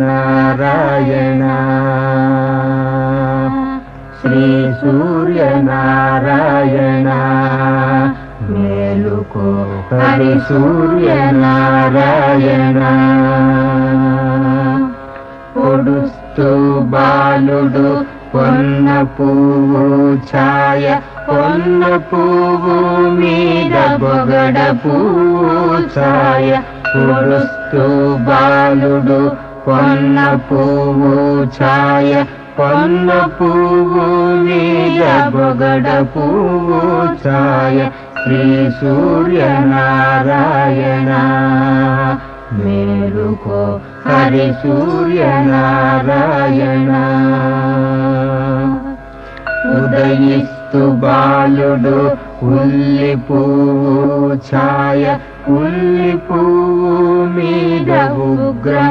सूर्यनारायण श्री सूर्यनारायण मेलुको हरि सूर्यनारायण పొడుస్తూ బాలుడు పొన్న పువ్వు ఛాయ పొన్న పువ్వు మీద బొగడ పువ్వు ఛాయ పొడుస్తూ బాలుడు పొన్న పువ్వు ఛాయ పొన్న పువ్వు మీద బొగడ పువ్వు ఛాయ శ్రీ సూర్యనారాయణ మేలుకో హరి సూర్యనారాయణ ఉదయిస్తు బాలుడు ఉల్లి పువ్వు ఛాయ ఉల్లి పువ్వు మీద ఉగ్రం